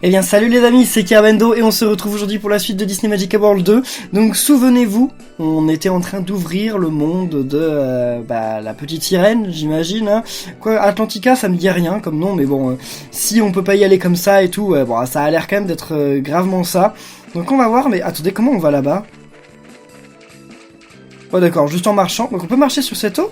Eh bien salut les amis, c'est Kerbendo et on se retrouve aujourd'hui pour la suite de Disney Magic World 2. Donc souvenez-vous, on était en train d'ouvrir le monde de la petite sirène, j'imagine. Hein. Quoi, Atlantica, ça me dit rien comme nom, mais bon, si on peut pas y aller comme ça et tout, bon, ça a l'air quand même d'être gravement ça. Donc on va voir, mais attendez, comment on va là-bas? Oh d'accord, juste en marchant. Donc on peut marcher sur cette eau?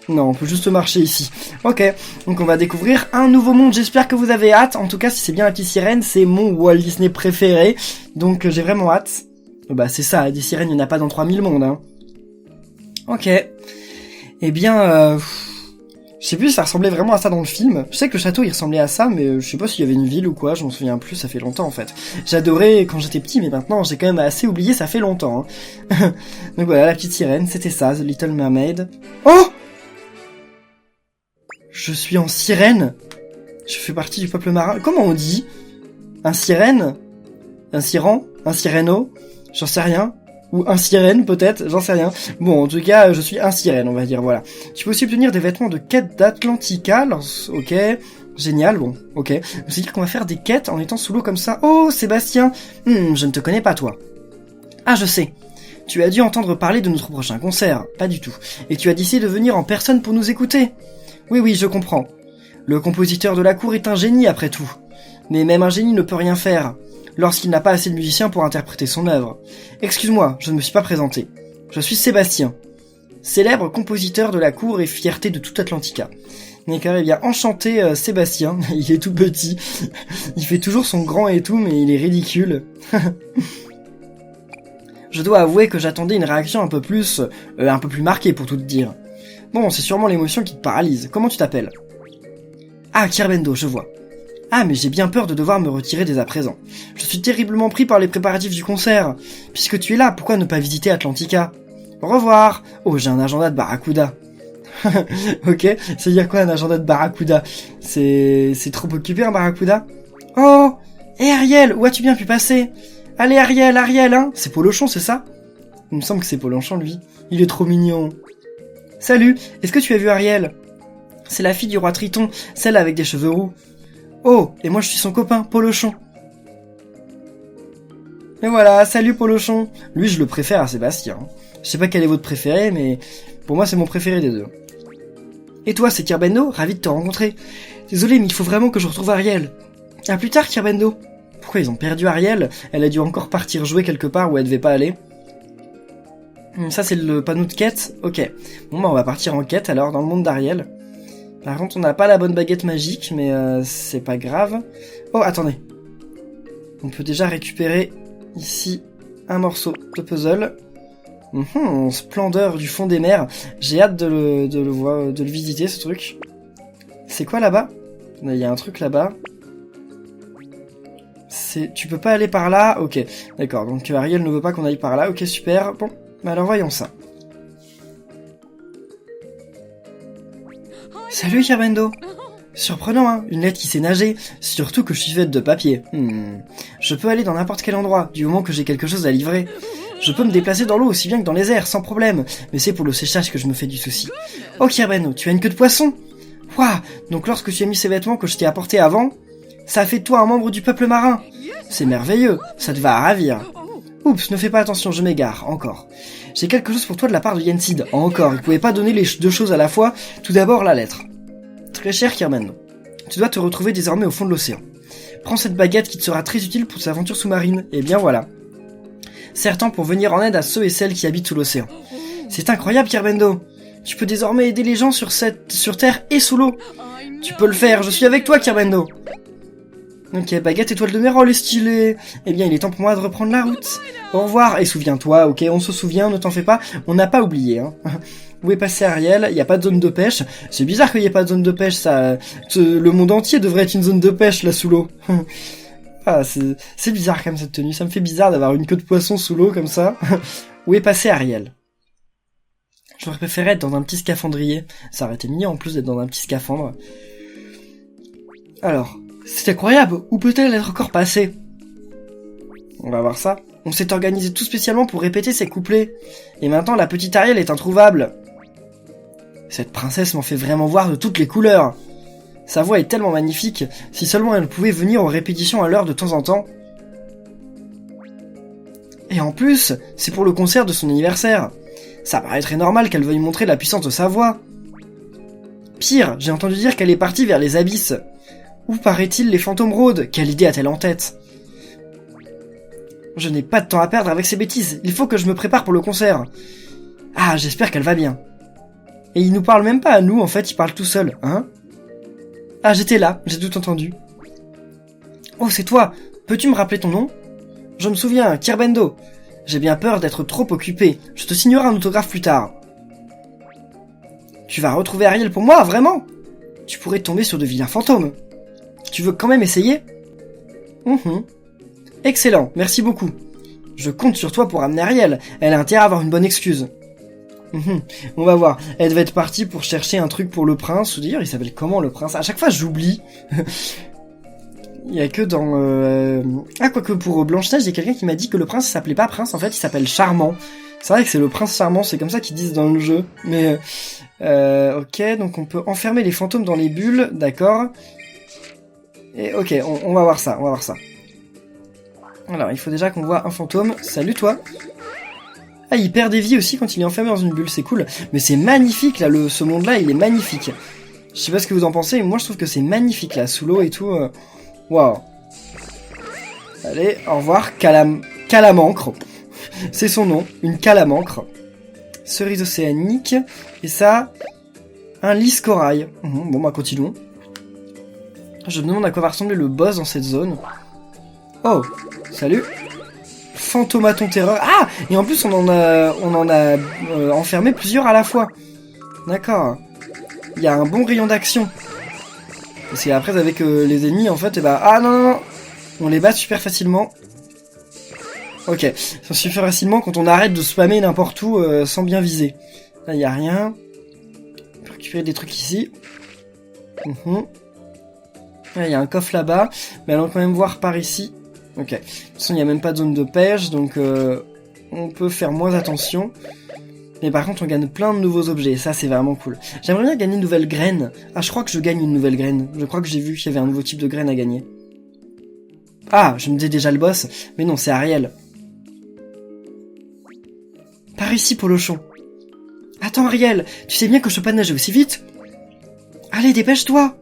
Non, on peut juste marcher ici. Ok, donc on va découvrir un nouveau monde, j'espère que vous avez hâte. En tout cas, si c'est bien la petite sirène, c'est mon Walt Disney préféré. Donc j'ai vraiment hâte. Bah c'est ça, des sirènes, il n'y en a pas dans 3000 mondes. Hein. Ok. Eh bien, je sais plus si ça ressemblait vraiment à ça dans le film. Je sais que le château, il ressemblait à ça, mais je sais pas s'il y avait une ville ou quoi, je m'en souviens plus, ça fait longtemps en fait. J'adorais quand j'étais petit, mais maintenant j'ai quand même assez oublié, ça fait longtemps. Hein. Donc voilà, la petite sirène, c'était ça, The Little Mermaid. Oh! Je suis en sirène. Je fais partie du peuple marin. Comment on dit? Un sirène? Un siren? Un siréno? J'en sais rien. Ou un sirène, peut-être? J'en sais rien. Bon, en tout cas, je suis un sirène, on va dire, voilà. Tu peux aussi obtenir des vêtements de quête d'Atlantica. Ok. Génial, bon, ok. C'est-à-dire qu'on va faire des quêtes en étant sous l'eau comme ça. Oh, Sébastien! Je ne te connais pas, toi. Ah, je sais. Tu as dû entendre parler de notre prochain concert. Pas du tout. Et tu as décidé de venir en personne pour nous écouter. Oui, je comprends. Le compositeur de la cour est un génie après tout. Mais même un génie ne peut rien faire, lorsqu'il n'a pas assez de musiciens pour interpréter son œuvre. Excuse-moi, je ne me suis pas présenté. Je suis Sébastien, célèbre compositeur de la cour et fierté de toute Atlantica. D'accord, eh bien, enchanté Sébastien, il est tout petit, il fait toujours son grand et tout, mais il est ridicule. Je dois avouer que j'attendais une réaction un peu plus marquée pour tout te dire. Bon, c'est sûrement l'émotion qui te paralyse. Comment tu t'appelles? Ah, Kerbendo, je vois. Ah, mais j'ai bien peur de devoir me retirer dès à présent. Je suis terriblement pris par les préparatifs du concert. Puisque tu es là, pourquoi ne pas visiter Atlantica? Au revoir. Oh, j'ai un agenda de Barracuda. Ok, ça veut dire quoi un agenda de Barracuda? C'est trop occupé un Barracuda? Oh, hé Ariel, où as-tu bien pu passer? Allez Ariel, hein? C'est Polochon, c'est ça? Il me semble que c'est Polochon, lui. Il est trop mignon. Salut, est-ce que tu as vu Ariel? C'est la fille du roi Triton, celle avec des cheveux roux. Oh, et moi je suis son copain, Polochon. Et voilà, salut Polochon. Lui je le préfère à Sébastien. Je sais pas quel est votre préféré, mais pour moi c'est mon préféré des deux. Et toi, c'est Kerbendo, ravi de te rencontrer. Désolé, mais il faut vraiment que je retrouve Ariel. À plus tard, Kerbendo. Pourquoi ils ont perdu Ariel? Elle a dû encore partir jouer quelque part où elle devait pas aller. Ça c'est le panneau de quête, ok. Bon bah on va partir en quête alors dans le monde d'Ariel. Par contre on n'a pas la bonne baguette magique, mais c'est pas grave. Oh attendez. On peut déjà récupérer ici un morceau de puzzle. Splendeur du fond des mers. J'ai hâte de le visiter ce truc. C'est quoi là-bas? Il y a un truc là-bas. Tu peux pas aller par là? Ok, d'accord, donc Ariel ne veut pas qu'on aille par là, ok super. Bon. Mais alors voyons ça. Salut Kerbendo. Surprenant hein, une lettre qui sait nager, surtout que je suis faite de papier. Je peux aller dans n'importe quel endroit, du moment que j'ai quelque chose à livrer. Je peux me déplacer dans l'eau aussi bien que dans les airs, sans problème, mais c'est pour le séchage que je me fais du souci. Oh Kerbendo, tu as une queue de poisson? Waouh, donc lorsque tu as mis ces vêtements que je t'ai apportés avant, ça fait de toi un membre du peuple marin. C'est merveilleux, ça te va à ravir. Oups, ne fais pas attention, je m'égare, encore. J'ai quelque chose pour toi de la part de Yensid, encore, il pouvait pas donner les deux choses à la fois, tout d'abord la lettre. Très cher Kerbendo, tu dois te retrouver désormais au fond de l'océan. Prends cette baguette qui te sera très utile pour tes aventures sous-marines, et bien voilà. Serre-t'en pour venir en aide à ceux et celles qui habitent sous l'océan. C'est incroyable Kerbendo, tu peux désormais aider les gens sur Terre et sous l'eau. Tu peux le faire, je suis avec toi Kerbendo. Ok, baguette étoile de mer, oh les stylés. Eh bien, il est temps pour moi de reprendre la route. Au revoir, et souviens-toi, ok, on se souvient, ne t'en fais pas, on n'a pas oublié, hein. Où est passé Ariel? Il n'y a pas de zone de pêche. C'est bizarre qu'il n'y ait pas de zone de pêche, ça... Le monde entier devrait être une zone de pêche, là, sous l'eau. Ah, c'est bizarre, quand même, cette tenue. Ça me fait bizarre d'avoir une queue de poisson sous l'eau, comme ça. Où est passé Ariel? J'aurais préféré être dans un petit scaphandrier. Ça aurait été mignon, en plus, d'être dans un petit scaphandre. Alors... C'est incroyable, où peut-elle être encore passée? On va voir ça. On s'est organisé tout spécialement pour répéter ces couplets. Et maintenant la petite Ariel est introuvable. Cette princesse m'en fait vraiment voir de toutes les couleurs. Sa voix est tellement magnifique, si seulement elle pouvait venir aux répétitions à l'heure de temps en temps. Et en plus, c'est pour le concert de son anniversaire. Ça paraîtrait normal qu'elle veuille montrer la puissance de sa voix. Pire, j'ai entendu dire qu'elle est partie vers les abysses. Où paraît-il les fantômes rôdent? Quelle idée a-t-elle en tête? Je n'ai pas de temps à perdre avec ces bêtises, il faut que je me prépare pour le concert. Ah, j'espère qu'elle va bien. Et il nous parle même pas à nous, en fait, il parle tout seul, hein? Ah, j'étais là, j'ai tout entendu. Oh, c'est toi! Peux-tu me rappeler ton nom? Je me souviens, Kirbendo. J'ai bien peur d'être trop occupé, je te signerai un autographe plus tard. Tu vas retrouver Ariel pour moi, vraiment? Tu pourrais tomber sur de vilains fantômes. Tu veux quand même essayer? Excellent, merci beaucoup. Je compte sur toi pour amener Ariel, elle a intérêt à avoir une bonne excuse. On va voir, elle devait être partie pour chercher un truc pour le prince, ou d'ailleurs il s'appelle comment le prince? À chaque fois j'oublie. Il y a que dans... Ah, quoique pour Blanche-Neige, il y a quelqu'un qui m'a dit que le prince s'appelait pas prince, en fait il s'appelle Charmant. C'est vrai que c'est le prince charmant, c'est comme ça qu'ils disent dans le jeu. Mais ok, donc on peut enfermer les fantômes dans les bulles, d'accord. Et ok, on va voir ça, on va voir ça. Alors, il faut déjà qu'on voit un fantôme. Salut toi. Ah, il perd des vies aussi quand il est enfermé dans une bulle, c'est cool. Mais c'est magnifique là, ce monde-là, il est magnifique. Je sais pas ce que vous en pensez, mais moi je trouve que c'est magnifique là, sous l'eau et tout. Waouh. Allez, au revoir, Calamancre. C'est son nom, une calamancre. Cerise océanique. Et ça, un lys corail. Bon bah continuons. Je me demande à quoi va ressembler le boss dans cette zone. Oh, salut. Fantomaton terreur. Ah, et en plus on en a enfermé plusieurs à la fois. D'accord. Il y a un bon rayon d'action. Parce qu'après avec les ennemis en fait, et bah ah non, on les bat super facilement. Ok, ça suffit facilement quand on arrête de spammer n'importe où sans bien viser. Là, il n'y a rien. On peut récupérer des trucs ici. Là, il y a un coffre là-bas. Mais allons quand même voir par ici. Ok. De toute façon, il n'y a même pas de zone de pêche, donc on peut faire moins attention. Mais par contre, on gagne plein de nouveaux objets. Ça, c'est vraiment cool. J'aimerais bien gagner une nouvelle graine. Ah, je crois que je gagne une nouvelle graine. Je crois que j'ai vu qu'il y avait un nouveau type de graine à gagner. Ah, je me disais déjà le boss. Mais non, c'est Ariel. Par ici, Polochon. Attends, Ariel, tu sais bien que je peux pas nager aussi vite? Allez, dépêche-toi!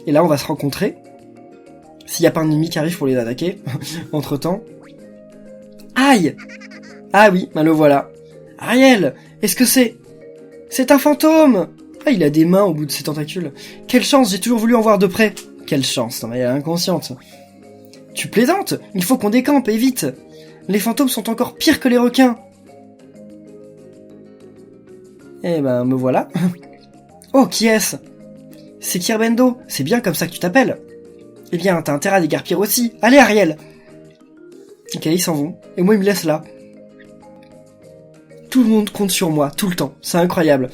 Et là, on va se rencontrer. S'il n'y a pas un ennemi qui arrive pour les attaquer, entre-temps. Aïe! Ah oui, bah le voilà. Ariel, est-ce que c'est... C'est un fantôme! Ah, il a des mains au bout de ses tentacules. Quelle chance, j'ai toujours voulu en voir de près. Quelle chance, non mais elle est inconsciente. Tu plaisantes? Il faut qu'on décampe, et vite! Les fantômes sont encore pires que les requins. Eh ben, me voilà. Oh, qui est-ce? C'est Kirbendo, c'est bien comme ça que tu t'appelles. Eh bien, t'as intérêt à dégarpir aussi. Allez, Ariel. Ok, ils s'en vont. Et moi, ils me laissent là. Tout le monde compte sur moi, tout le temps. C'est incroyable.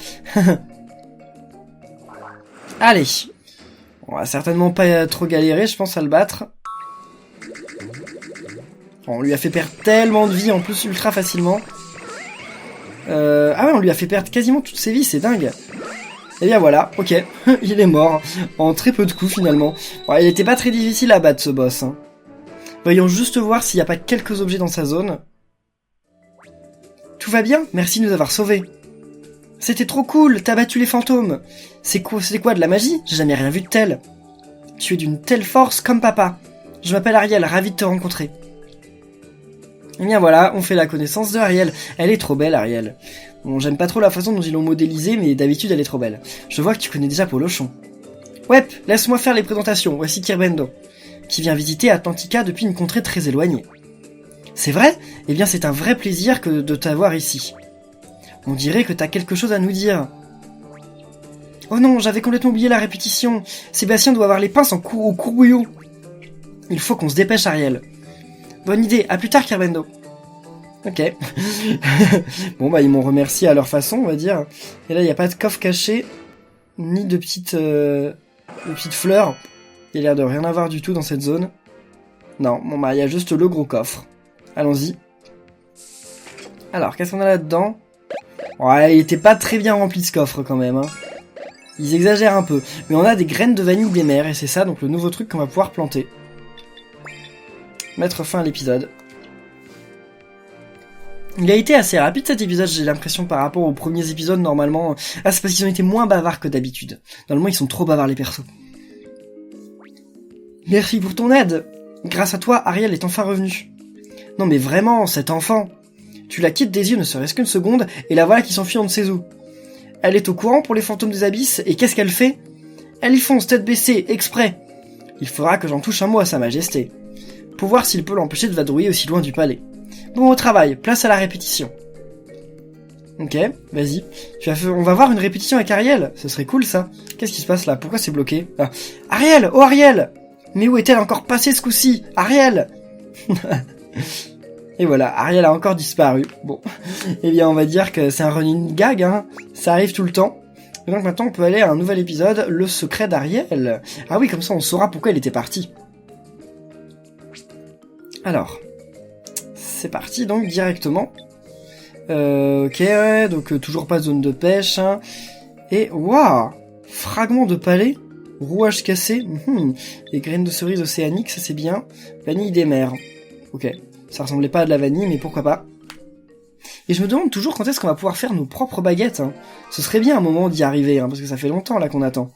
Allez. On va certainement pas trop galérer, je pense, à le battre. On lui a fait perdre tellement de vie, en plus, ultra facilement. Ah ouais, on lui a fait perdre quasiment toutes ses vies, c'est dingue. Et bien voilà, ok, il est mort, en très peu de coups finalement. Bon, il était pas très difficile à battre ce boss. Hein. Voyons juste voir s'il n'y a pas quelques objets dans sa zone. Tout va bien, merci de nous avoir sauvés. C'était trop cool, t'as battu les fantômes. C'est quoi, de la magie? J'ai jamais rien vu de tel. Tu es d'une telle force comme papa. Je m'appelle Ariel, ravi de te rencontrer. Et bien voilà, on fait la connaissance de Ariel. Elle est trop belle, Ariel. Bon, j'aime pas trop la façon dont ils l'ont modélisée, mais d'habitude elle est trop belle. Je vois que tu connais déjà Polochon. Ouais, laisse-moi faire les présentations, voici Kirbendo, qui vient visiter Atlantica depuis une contrée très éloignée. C'est vrai? Eh bien c'est un vrai plaisir de t'avoir ici. On dirait que t'as quelque chose à nous dire. Oh non, j'avais complètement oublié la répétition. Sébastien doit avoir les pinces au courbouillot. Il faut qu'on se dépêche, Ariel. Bonne idée, à plus tard, Kirbendo. Ok. Bon, bah, ils m'ont remercié à leur façon, on va dire. Et là, il n'y a pas de coffre caché, ni de petites fleurs. Il y a l'air de rien avoir du tout dans cette zone. Non, bon, bah, il y a juste le gros coffre. Allons-y. Alors, qu'est-ce qu'on a là-dedans? Ouais, il était pas très bien rempli ce coffre, quand même, hein. Ils exagèrent un peu. Mais on a des graines de vanille des mers, et c'est ça, donc le nouveau truc qu'on va pouvoir planter. Mettre fin à l'épisode. Il a été assez rapide cet épisode, j'ai l'impression, par rapport aux premiers épisodes, normalement. Ah, c'est parce qu'ils ont été moins bavards que d'habitude. Normalement, ils sont trop bavards, les persos. Merci pour ton aide. Grâce à toi, Ariel est enfin revenue. Non mais vraiment, cet enfant. Tu la quittes des yeux ne serait-ce qu'une seconde, et la voilà qui s'enfuit on ne sait où. Elle est au courant pour les fantômes des abysses, et qu'est-ce qu'elle fait? Elle y fonce tête baissée, exprès. Il faudra que j'en touche un mot à sa majesté. Pour voir s'il peut l'empêcher de vadrouiller aussi loin du palais. Bon, au travail, place à la répétition. Ok, vas-y. On va voir une répétition avec Ariel. Ce serait cool, ça. Qu'est-ce qui se passe, là? Pourquoi c'est bloqué? Ah. Ariel! Oh, Ariel! Mais où est-elle encore passée, ce coup-ci? Ariel! Et voilà, Ariel a encore disparu. Bon. Eh bien, on va dire que c'est un running gag, hein. Ça arrive tout le temps. Et donc maintenant, on peut aller à un nouvel épisode, le secret d'Ariel. Ah oui, comme ça, on saura pourquoi elle était partie. Alors... C'est parti donc directement. Ok, ouais, donc toujours pas de zone de pêche. Hein. Et waouh, fragment de palais, rouage cassé, et graines de cerise océanique, ça c'est bien. Vanille des mers. Ok, ça ressemblait pas à de la vanille, mais pourquoi pas. Et je me demande toujours quand est-ce qu'on va pouvoir faire nos propres baguettes. Hein. Ce serait bien un moment d'y arriver, hein, parce que ça fait longtemps là qu'on attend.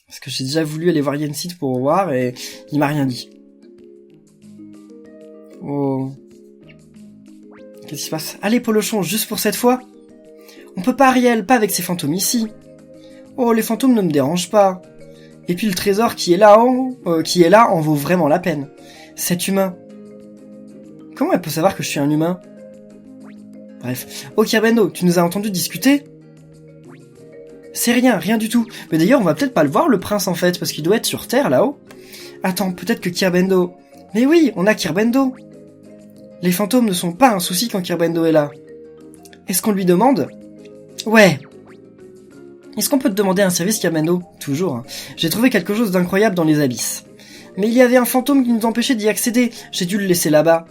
Parce que j'ai déjà voulu aller voir Yensid pour voir et il m'a rien dit. Oh. Qu'est-ce qui se passe? Allez, Polochon, juste pour cette fois. On peut pas, Ariel, pas avec ces fantômes ici. Oh, les fantômes ne me dérangent pas. Et puis le trésor qui est là en vaut vraiment la peine. Cet humain. Comment elle peut savoir que je suis un humain? Bref. Oh, Kirbendo, tu nous as entendu discuter? C'est rien du tout. Mais d'ailleurs, on va peut-être pas le voir, le prince, en fait, parce qu'il doit être sur Terre, là-haut. Attends, peut-être que Kirbendo... Mais oui, on a Kirbendo. Les fantômes ne sont pas un souci quand Kirbendo est là. Est-ce qu'on lui demande? Ouais. Est-ce qu'on peut te demander un service, Kirbendo? Toujours. Hein. J'ai trouvé quelque chose d'incroyable dans les abysses. Mais il y avait un fantôme qui nous empêchait d'y accéder. J'ai dû le laisser là-bas.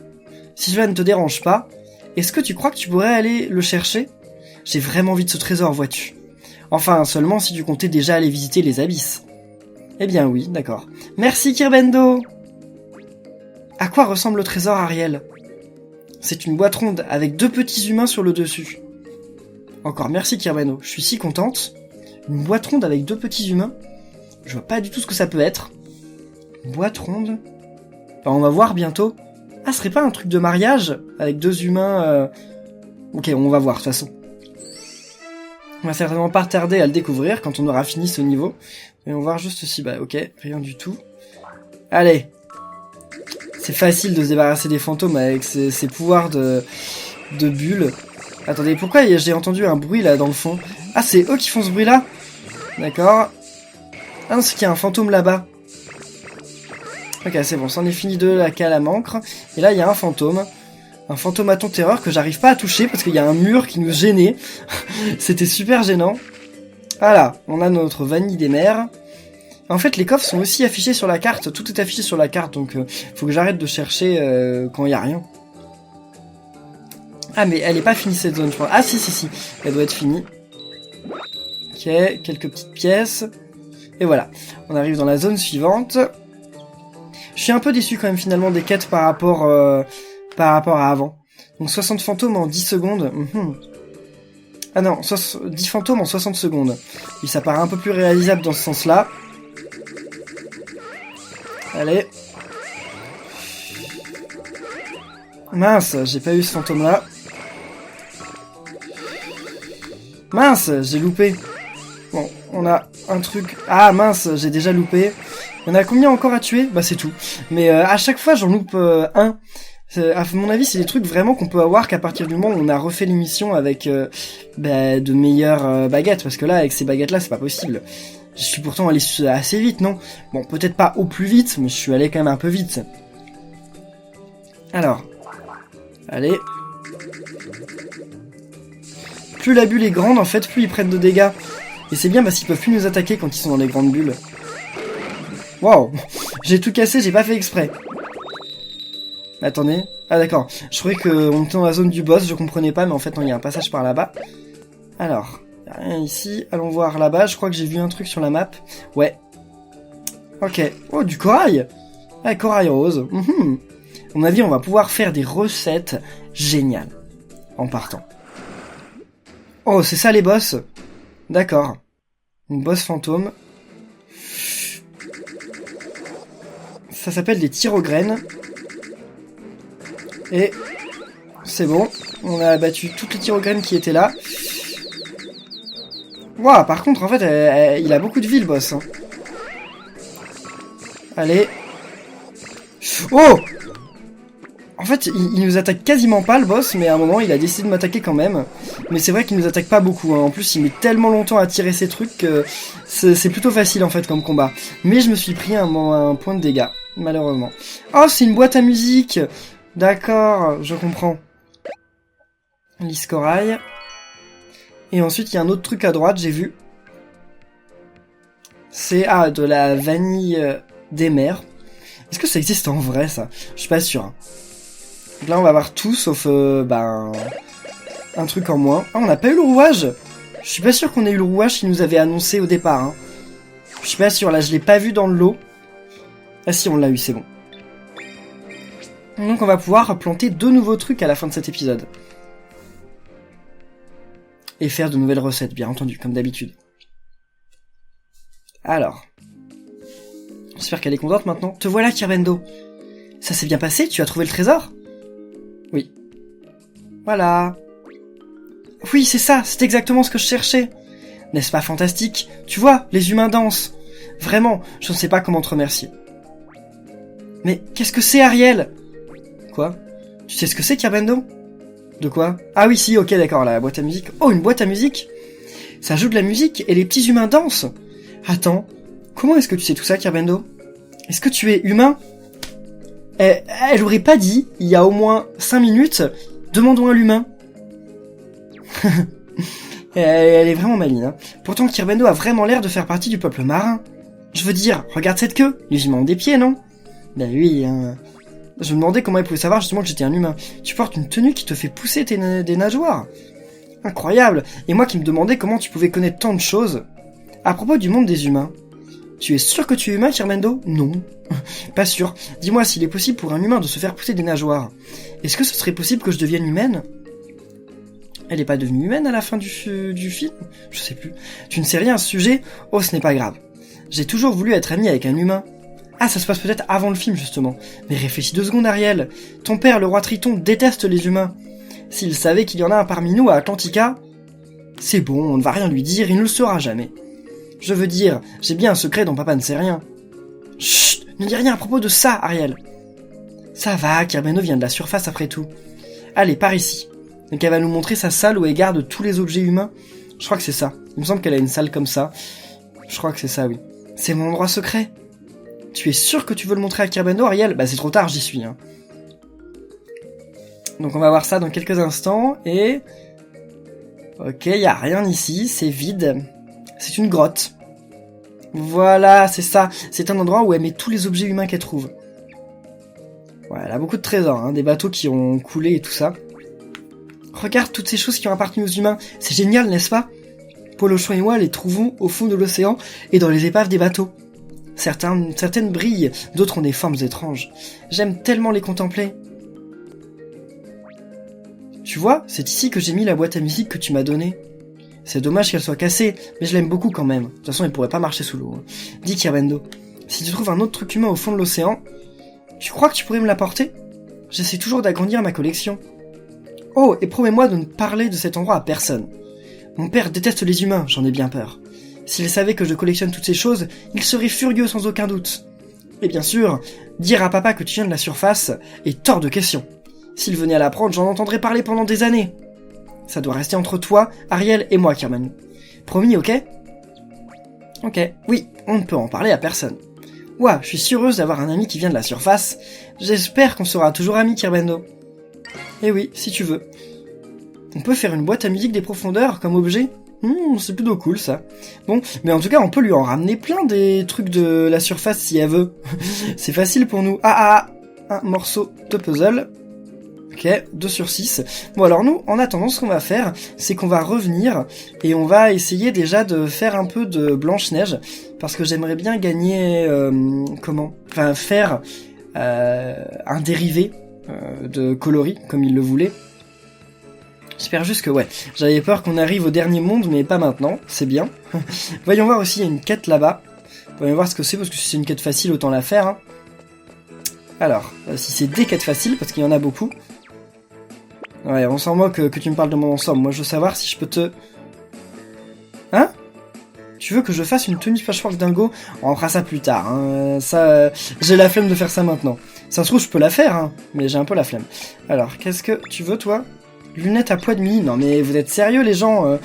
Si cela ne te dérange pas, est-ce que tu crois que tu pourrais aller le chercher? J'ai vraiment envie de ce trésor, vois-tu. Enfin, seulement si tu comptais déjà aller visiter les abysses. Eh bien oui, d'accord. Merci, Kirbendo. À quoi ressemble le trésor, Ariel? C'est une boîte ronde avec 2 petits humains sur le dessus. Encore merci, Kirbendo. Je suis si contente. Une boîte ronde avec 2 petits humains. Je vois pas du tout ce que ça peut être. Une boîte ronde. Enfin, on va voir bientôt. Ah, ce serait pas un truc de mariage avec 2 humains Ok, on va voir de toute façon. On va certainement pas tarder à le découvrir quand on aura fini ce niveau. Et on va voir juste si... Bah ok, rien du tout. Allez. C'est facile de se débarrasser des fantômes avec ces pouvoirs de bulles. Attendez, pourquoi j'ai entendu un bruit là dans le fond? Ah, c'est eux qui font ce bruit là? D'accord. Ah non, c'est qu'il y a un fantôme là-bas. Ok, c'est bon, c'en est fini de la calamacre. Et là, il y a un fantôme. Un fantomaton terreur que j'arrive pas à toucher parce qu'il y a un mur qui nous gênait. C'était super gênant. Voilà, on a notre vanille des mers. En fait, les coffres sont aussi affichés sur la carte. Tout est affiché sur la carte, donc faut que j'arrête de chercher quand il y a rien. Ah, mais elle est pas finie cette zone, je crois. Ah, si. Elle doit être finie. Ok, quelques petites pièces. Et voilà, on arrive dans la zone suivante. Je suis un peu déçu quand même finalement des quêtes par rapport à avant. Donc 60 fantômes en 10 secondes. Ah non, 10 fantômes en 60 secondes. Et ça paraît un peu plus réalisable dans ce sens-là. Allez. Mince, j'ai pas eu ce fantôme-là. Mince, j'ai loupé. Bon, on a un truc... Ah mince, j'ai déjà loupé. On a combien encore à tuer? Bah c'est tout. Mais à chaque fois, j'en loupe un. À mon avis, c'est des trucs vraiment qu'on peut avoir qu'à partir du moment où on a refait l'émission avec de meilleures baguettes. Parce que là, avec ces baguettes-là, c'est pas possible. Je suis pourtant allé assez vite, non? Bon, peut-être pas au plus vite, mais je suis allé quand même un peu vite. Alors. Allez. Plus la bulle est grande, en fait, plus ils prennent de dégâts. Et c'est bien parce qu'ils peuvent plus nous attaquer quand ils sont dans les grandes bulles. Waouh. J'ai tout cassé, j'ai pas fait exprès. Attendez. Ah d'accord. Je croyais qu'on était dans la zone du boss, je comprenais pas, mais en fait non, il y a un passage par là-bas. Alors, Y a rien ici. Allons voir là-bas. Je crois que j'ai vu un truc sur la map. Ouais. Ok. Oh, du corail. Ah, corail rose. À mon avis, on va pouvoir faire des recettes géniales en partant. Oh, c'est ça les boss. D'accord. Une boss fantôme. Ça s'appelle des tyrogrènes. Et c'est bon. On a abattu toutes les tyrogrènes qui étaient là. Waouh, par contre, en fait, il a beaucoup de vie, le boss. Hein. Allez. Oh! En fait, il nous attaque quasiment pas, le boss, mais à un moment, il a décidé de m'attaquer quand même. Mais c'est vrai qu'il nous attaque pas beaucoup. Hein. En plus, il met tellement longtemps à tirer ses trucs que c'est plutôt facile, en fait, comme combat. Mais je me suis pris un point de dégâts, malheureusement. Oh, c'est une boîte à musique! D'accord, je comprends. Lys corail. Et ensuite, il y a un autre truc à droite, j'ai vu. C'est, de la vanille des mers. Est-ce que ça existe en vrai, ça? Je suis pas sûr. Hein. Donc là, on va avoir tout, sauf, un truc en moins. Ah, on n'a pas eu le rouage. Je suis pas sûr qu'on ait eu le rouage qu'il nous avait annoncé au départ. Hein. Je suis pas sûr, là, je l'ai pas vu dans le lot. Ah si, on l'a eu, c'est bon. Donc on va pouvoir planter 2 nouveaux trucs à la fin de cet épisode. Et faire de nouvelles recettes, bien entendu, comme d'habitude. Alors. J'espère qu'elle est contente maintenant. Te voilà, Kirbendo. Ça s'est bien passé? Tu as trouvé le trésor? Oui. Voilà. Oui, c'est ça, c'est exactement ce que je cherchais. N'est-ce pas fantastique? Tu vois, les humains dansent. Vraiment, je ne sais pas comment te remercier. Mais qu'est-ce que c'est, Ariel? Quoi? Tu sais ce que c'est, Kirbendo? De quoi? Ah oui, si, ok, d'accord, la boîte à musique. Oh, une boîte à musique? Ça joue de la musique et les petits humains dansent. Attends, comment est-ce que tu sais tout ça, Kirbendo? Est-ce que tu es humain? Elle aurait pas dit, il y a au moins 5 minutes, demandons à l'humain. Elle est vraiment maligne, hein. Pourtant, Kirbendo a vraiment l'air de faire partie du peuple marin. Je veux dire, regarde cette queue, les humains ont des pieds, non? Ben oui, hein. Je me demandais comment elle pouvait savoir justement que j'étais un humain. Tu portes une tenue qui te fait pousser des nageoires. Incroyable. Et moi qui me demandais comment tu pouvais connaître tant de choses. À propos du monde des humains. Tu es sûr que tu es humain, Kirbendo? Non. Pas sûr. Dis-moi s'il est possible pour un humain de se faire pousser des nageoires. Est-ce que ce serait possible que je devienne humaine? Elle est pas devenue humaine à la fin du film? Je sais plus. Tu ne sais rien à ce sujet? Oh, ce n'est pas grave. J'ai toujours voulu être ami avec un humain. Ah, ça se passe peut-être avant le film, justement. Mais réfléchis 2 secondes, Ariel. Ton père, le roi Triton, déteste les humains. S'il savait qu'il y en a un parmi nous à Atlantica... C'est bon, on ne va rien lui dire, il ne le saura jamais. Je veux dire, j'ai bien un secret dont papa ne sait rien. Chut, ne dis rien à propos de ça, Ariel. Ça va, Kirbendo vient de la surface après tout. Allez, par ici. Donc elle va nous montrer sa salle où elle garde tous les objets humains. Je crois que c'est ça. Il me semble qu'elle a une salle comme ça. Je crois que c'est ça, oui. C'est mon endroit secret. Tu es sûr que tu veux le montrer à Kirbendo, Ariel? Bah c'est trop tard, j'y suis. Hein. Donc on va voir ça dans quelques instants, et... Ok, y a rien ici, c'est vide. C'est une grotte. Voilà, c'est ça. C'est un endroit où elle met tous les objets humains qu'elle trouve. Ouais, elle a beaucoup de trésors, hein, des bateaux qui ont coulé et tout ça. Regarde toutes ces choses qui ont appartenu aux humains. C'est génial, n'est-ce pas? Polochon et moi les trouvons au fond de l'océan et dans les épaves des bateaux. Certaines brillent, d'autres ont des formes étranges. J'aime tellement les contempler. Tu vois, c'est ici que j'ai mis la boîte à musique que tu m'as donnée. C'est dommage qu'elle soit cassée, mais je l'aime beaucoup quand même. De toute façon, elle pourrait pas marcher sous l'eau. Hein. Dis Kirbendo, si tu trouves un autre truc humain au fond de l'océan, tu crois que tu pourrais me l'apporter? J'essaie toujours d'agrandir ma collection. Oh, et promets-moi de ne parler de cet endroit à personne. Mon père déteste les humains, j'en ai bien peur. S'il savait que je collectionne toutes ces choses, il serait furieux sans aucun doute. Et bien sûr, dire à papa que tu viens de la surface est hors de question. S'il venait à l'apprendre, j'en entendrais parler pendant des années. Ça doit rester entre toi, Ariel et moi, Kirbendo. Promis, ok? Ok, oui, on ne peut en parler à personne. Ouah, je suis si heureuse d'avoir un ami qui vient de la surface. J'espère qu'on sera toujours amis, Kirbendo. Eh oui, si tu veux. On peut faire une boîte à musique des profondeurs comme objet? C'est plutôt cool, ça. Bon, mais en tout cas, on peut lui en ramener plein des trucs de la surface si elle veut. C'est facile pour nous. Un morceau de puzzle. Ok, 2 sur 6. Bon alors nous, en attendant, ce qu'on va faire, c'est qu'on va revenir et on va essayer déjà de faire un peu de Blanche-Neige, parce que j'aimerais bien gagner, faire un dérivé de coloris, comme il le voulait. J'espère juste que, ouais, j'avais peur qu'on arrive au dernier monde, mais pas maintenant, c'est bien. Voyons voir aussi, il y a une quête là-bas. Voyons voir ce que c'est, parce que si c'est une quête facile, autant la faire. Hein. Alors, si c'est des quêtes faciles, parce qu'il y en a beaucoup. Ouais, on s'en moque que tu me parles de mon ensemble. Moi, je veux savoir si je peux te... Hein? Tu veux que je fasse une tenue patchwork dingo? On fera ça plus tard. Hein. Ça, j'ai la flemme de faire ça maintenant. Ça se trouve, je peux la faire, hein, mais j'ai un peu la flemme. Alors, qu'est-ce que tu veux, toi? Lunettes à poids de mie? Non, mais vous êtes sérieux, les gens?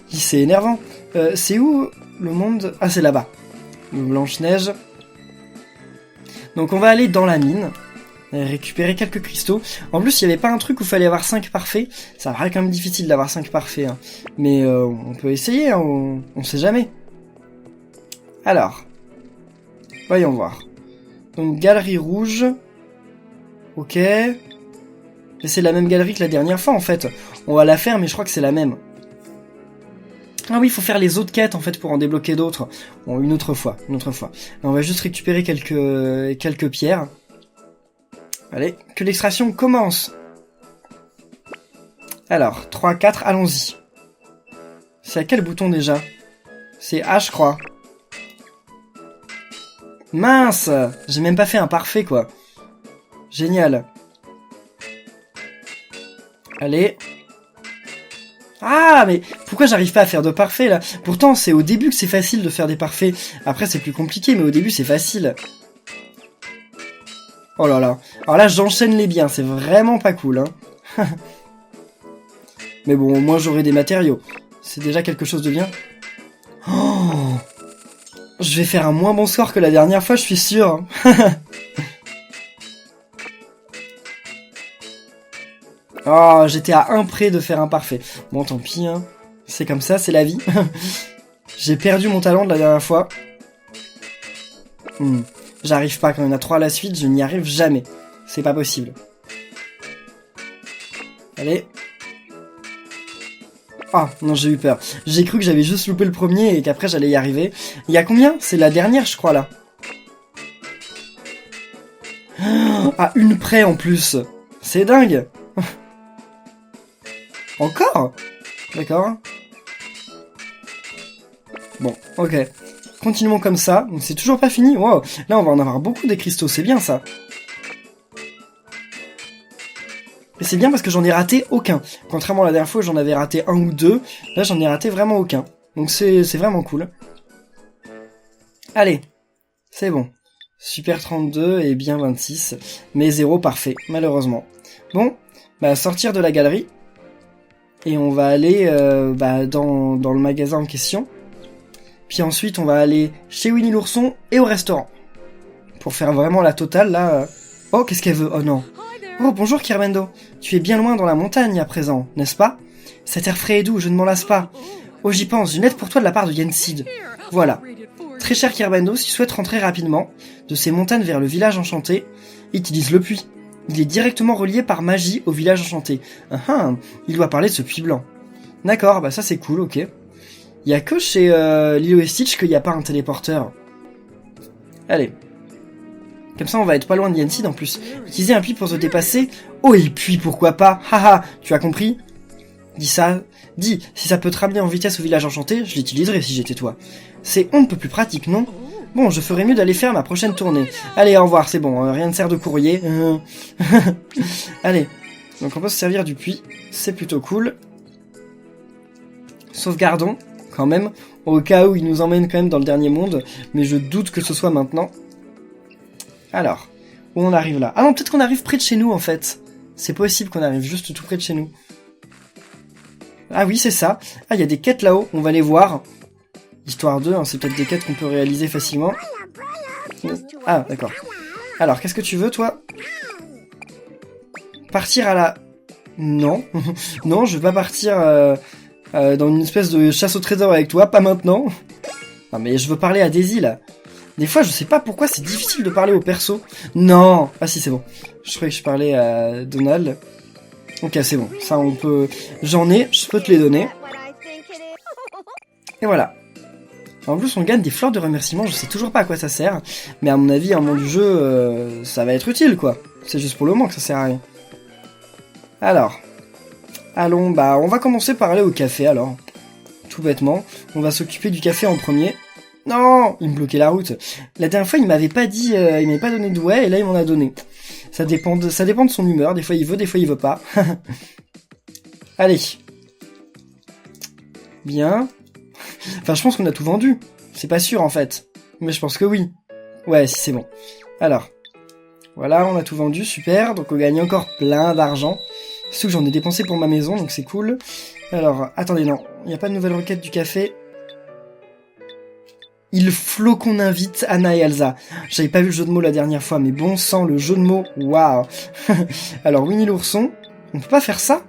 C'est énervant. C'est où le monde? Ah, c'est là-bas. Blanche-Neige. Donc, on va aller dans la mine. Récupérer quelques cristaux. En plus, il n'y avait pas un truc où il fallait avoir 5 parfaits. Ça paraît quand même difficile d'avoir 5 parfaits. Hein. Mais on peut essayer, hein, on sait jamais. Alors, voyons voir. Donc, galerie rouge. Ok. C'est la même galerie que la dernière fois, en fait. On va la faire, mais je crois que c'est la même. Ah oui, il faut faire les autres quêtes, en fait, pour en débloquer d'autres. Bon, une autre fois. Là, on va juste récupérer quelques pierres. Allez, que l'extraction commence. Alors, 3, 4, allons-y. C'est à quel bouton déjà? C'est H, je crois. Mince! J'ai même pas fait un parfait, quoi. Génial. Allez. Ah, mais pourquoi j'arrive pas à faire de parfait, là? Pourtant, c'est au début que c'est facile de faire des parfaits. Après, c'est plus compliqué, mais au début, c'est facile. Oh là là. Alors là, j'enchaîne les biens. C'est vraiment pas cool, hein. Mais bon, au moins, j'aurai des matériaux. C'est déjà quelque chose de bien. Oh, je vais faire un moins bon score que la dernière fois, je suis sûr. Oh, j'étais à un près de faire un parfait. Bon, tant pis, hein. C'est comme ça, c'est la vie. J'ai perdu mon talent de la dernière fois. J'arrive pas, quand il y en a 3 à la suite, je n'y arrive jamais. C'est pas possible. Allez. Ah, non, j'ai eu peur. J'ai cru que j'avais juste loupé le premier et qu'après j'allais y arriver. Il y a combien? C'est la dernière, je crois, là. Ah, une près en plus. C'est dingue. Encore? D'accord. Bon, ok. Continuons comme ça. Donc c'est toujours pas fini. Wow. Là, on va en avoir beaucoup des cristaux. C'est bien, ça. Et c'est bien parce que j'en ai raté aucun. Contrairement à la dernière fois, j'en avais raté 1 ou 2. Là, j'en ai raté vraiment aucun. Donc c'est vraiment cool. Allez. C'est bon. Super 32 et bien 26. Mais 0 parfait, malheureusement. Bon. Bah, sortir de la galerie. Et on va aller dans le magasin en question. Puis ensuite, on va aller chez Winnie l'ourson et au restaurant. Pour faire vraiment la totale, là... Oh, qu'est-ce qu'elle veut? Oh non. Oh, bonjour Kirmendo. Tu es bien loin dans la montagne à présent, n'est-ce pas? Cet air frais et doux, je ne m'en lasse pas. Oh, j'y pense, une lettre pour toi de la part de Yensid. Voilà. Très cher Kirmendo, si tu souhaites rentrer rapidement de ces montagnes vers le village enchanté, utilise le puits. Il est directement relié par magie au village enchanté. Il doit parler de ce puits blanc. D'accord, bah ça c'est cool, ok. Il y a que chez Lilo et Stitch qu'il n'y a pas un téléporteur. Allez. Comme ça on va être pas loin de Yensid en plus. Utiliser un puits pour se dépasser. Oh et puis pourquoi pas. Haha, tu as compris? Dis, si ça peut te ramener en vitesse au village enchanté, je l'utiliserai si j'étais toi. C'est on ne peut plus pratique, non? Bon, je ferais mieux d'aller faire ma prochaine tournée. Allez, au revoir, c'est bon, rien ne sert de courrier. Allez, donc on peut se servir du puits, c'est plutôt cool. Sauvegardons, quand même, au cas où il nous emmène quand même dans le dernier monde, mais je doute que ce soit maintenant. Alors, où on arrive là? Ah non, peut-être qu'on arrive près de chez nous, en fait. C'est possible qu'on arrive juste tout près de chez nous. Ah oui, c'est ça. Ah, il y a des quêtes là-haut, on va les voir. Histoire 2, hein, c'est peut-être des quêtes qu'on peut réaliser facilement. Ah, d'accord. Alors, qu'est-ce que tu veux, toi? Partir à la... Non. Non, je veux pas partir dans une espèce de chasse au trésor avec toi, pas maintenant. Non, mais je veux parler à Daisy, là. Des fois, je sais pas pourquoi c'est difficile de parler au perso. Non. Ah si, c'est bon. Je croyais que je parlais à Donald. Ok, c'est bon. Ça, on peut... J'en ai, je peux te les donner. Et voilà. En plus, on gagne des fleurs de remerciement, je sais toujours pas à quoi ça sert. Mais à mon avis, à un moment du jeu, ça va être utile, quoi. C'est juste pour le moment que ça sert à rien. Alors. Allons, bah, on va commencer par aller au café, alors. Tout bêtement. On va s'occuper du café en premier. Non, il me bloquait la route. La dernière fois, il m'avait pas dit, il m'avait pas donné de ouais, et là, il m'en a donné. Ça dépend de son humeur. Des fois, il veut, des fois, il veut pas. Allez. Bien. Enfin, je pense qu'on a tout vendu. C'est pas sûr, en fait. Mais je pense que oui. Ouais, si, c'est bon. Alors. Voilà, on a tout vendu, super. Donc, on gagne encore plein d'argent. Surtout que j'en ai dépensé pour ma maison, donc c'est cool. Alors, attendez, non. Il n'y a pas de nouvelle requête du café. Il faut qu'on invite Anna et Elsa. J'avais pas vu le jeu de mots la dernière fois, mais bon sang, le jeu de mots, waouh. Alors, Winnie l'ourson, on peut pas faire ça?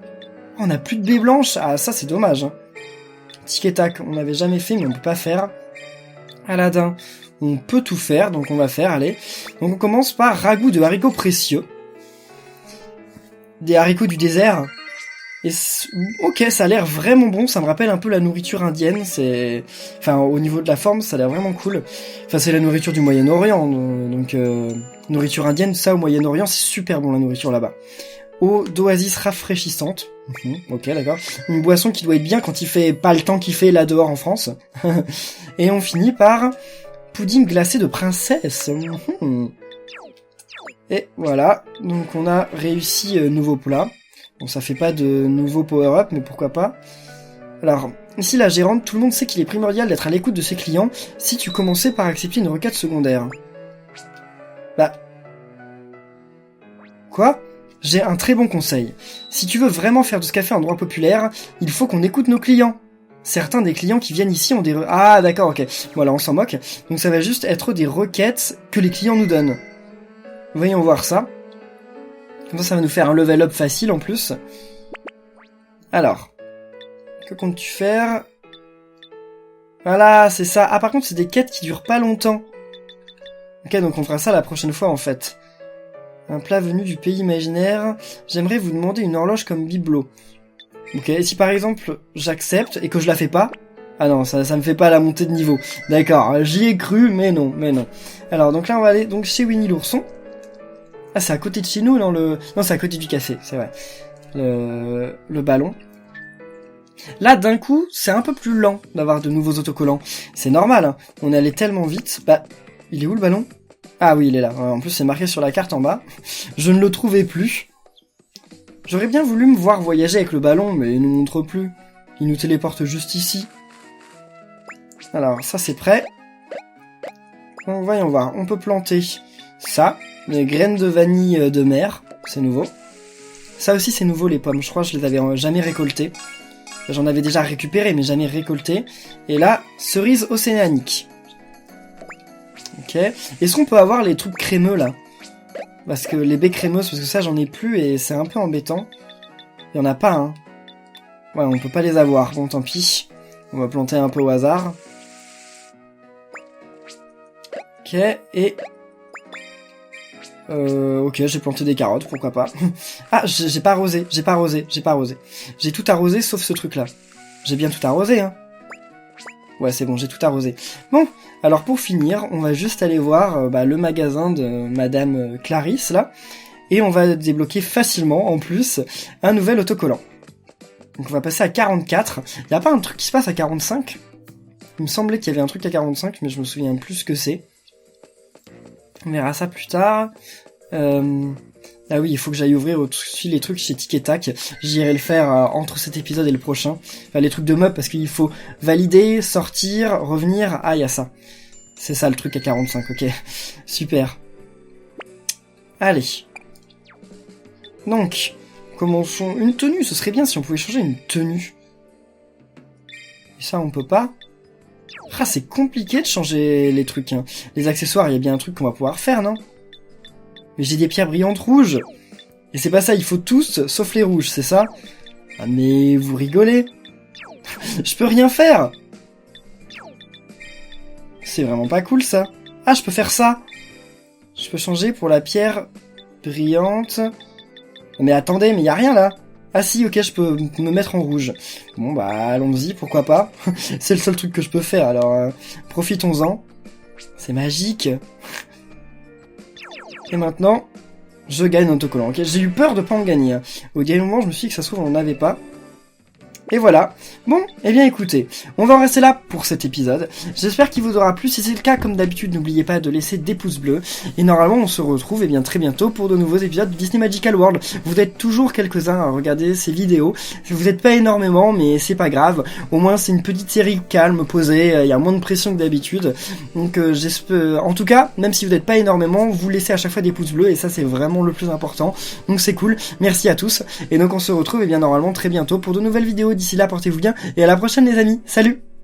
On a plus de baies blanches. Ah, ça, c'est dommage. Hein. Tic et tac, on n'avait jamais fait, mais on peut pas faire. Aladdin, on peut tout faire, donc on va faire, allez. Donc on commence par ragoût de haricots précieux. Des haricots du désert. Et ok, ça a l'air vraiment bon, ça me rappelle un peu la nourriture indienne, c'est... Enfin, au niveau de la forme, ça a l'air vraiment cool. Enfin, c'est la nourriture du Moyen-Orient, donc... nourriture indienne, ça, au Moyen-Orient, c'est super bon, la nourriture là-bas. Eau d'oasis rafraîchissante. Ok, d'accord. Une boisson qui doit être bien quand il fait pas le temps qu'il fait là dehors en France. Et on finit par... pudding glacé de princesse. Et voilà, donc on a réussi nouveau plat. Bon, ça fait pas de nouveau power-up, mais pourquoi pas. Alors, ici la gérante, tout le monde sait qu'il est primordial d'être à l'écoute de ses clients si tu commençais par accepter une requête secondaire. Bah... Quoi ? J'ai un très bon conseil. Si tu veux vraiment faire de ce café un endroit populaire, il faut qu'on écoute nos clients. Certains des clients qui viennent ici ont des... Ah d'accord, ok. Voilà, on s'en moque. Donc ça va juste être des requêtes que les clients nous donnent. Voyons voir ça. Comme ça va nous faire un level up facile en plus. Alors. Que comptes-tu faire? Voilà, c'est ça. Ah par contre, c'est des quêtes qui durent pas longtemps. Ok, donc on fera ça la prochaine fois en fait. Un plat venu du pays imaginaire. J'aimerais vous demander une horloge comme bibelot. Ok, si par exemple j'accepte et que je la fais pas... Ah non, ça me fait pas la montée de niveau. D'accord, j'y ai cru, mais non. Alors donc là on va aller donc chez Winnie l'ourson. Ah c'est à côté de chez nous, non Non c'est à côté du café, c'est vrai. Le ballon. Là d'un coup, c'est un peu plus lent d'avoir de nouveaux autocollants. C'est normal, hein. On est allé tellement vite. Bah, il est où le ballon? Ah oui, il est là. En plus c'est marqué sur la carte en bas. Je ne le trouvais plus. J'aurais bien voulu me voir voyager avec le ballon, mais il nous montre plus. Il nous téléporte juste ici. Alors, ça c'est prêt. Bon, voyons voir, on peut planter ça, les graines de vanille de mer, c'est nouveau. Ça aussi c'est nouveau les pommes, je crois que je les avais jamais récoltées. J'en avais déjà récupéré, mais jamais récolté. Et là, cerise océanique. Ok. Est-ce qu'on peut avoir les trucs crémeux là? Parce que les baies crémeuses, parce que ça j'en ai plus et c'est un peu embêtant. Il y en a pas, hein. Ouais, on peut pas les avoir. Bon, tant pis. On va planter un peu au hasard. Ok, et... ok, j'ai planté des carottes, pourquoi pas. Ah, j'ai pas arrosé. J'ai tout arrosé sauf ce truc-là. J'ai bien tout arrosé, hein. Ouais, c'est bon, j'ai tout arrosé. Bon, alors pour finir, on va juste aller voir le magasin de Madame Clarisse, là. Et on va débloquer facilement, en plus, un nouvel autocollant. Donc on va passer à 44. Y a pas un truc qui se passe à 45 ? Il me semblait qu'il y avait un truc à 45, mais je me souviens plus ce que c'est. On verra ça plus tard. Ah oui, il faut que j'aille ouvrir aussi les trucs chez Tic et Tac. J'irai le faire entre cet épisode et le prochain. Enfin, les trucs de meubles, parce qu'il faut valider, sortir, revenir. Ah, il y a ça. C'est ça le truc à 45, ok. Super. Allez. Donc, commençons une tenue. Ce serait bien si on pouvait changer une tenue. Et ça, on peut pas. Ah, c'est compliqué de changer les trucs, hein. Les accessoires, il y a bien un truc qu'on va pouvoir faire, non? Mais j'ai des pierres brillantes rouges. Et c'est pas ça, il faut tous, sauf les rouges, c'est ça? Ah mais vous rigolez. Je peux rien faire. C'est vraiment pas cool, ça. Ah, je peux faire ça. Je peux changer pour la pierre brillante. Mais attendez, mais y a rien là. Ah si, ok, je peux me mettre en rouge. Bon bah allons-y, pourquoi pas. C'est le seul truc que je peux faire, alors profitons-en. C'est magique. Et maintenant, je gagne un autocollant. Okay, j'ai eu peur de pas en gagner. Au dernier moment, je me suis dit que ça se trouve on n'en avait pas. Et voilà. Bon, eh bien écoutez, on va en rester là pour cet épisode. J'espère qu'il vous aura plu. Si c'est le cas, comme d'habitude, n'oubliez pas de laisser des pouces bleus. Et normalement, on se retrouve eh bien très bientôt pour de nouveaux épisodes de Disney Magical World. Vous êtes toujours quelques-uns à regarder ces vidéos. Vous n'êtes pas énormément, mais c'est pas grave. Au moins, c'est une petite série calme, posée. Il y a moins de pression que d'habitude. Donc j'espère. En tout cas, même si vous n'êtes pas énormément, vous laissez à chaque fois des pouces bleus. Et ça, c'est vraiment le plus important. Donc c'est cool. Merci à tous. Et donc on se retrouve eh bien normalement très bientôt pour de nouvelles vidéos. D'ici là, portez-vous bien et à la prochaine les amis. Salut!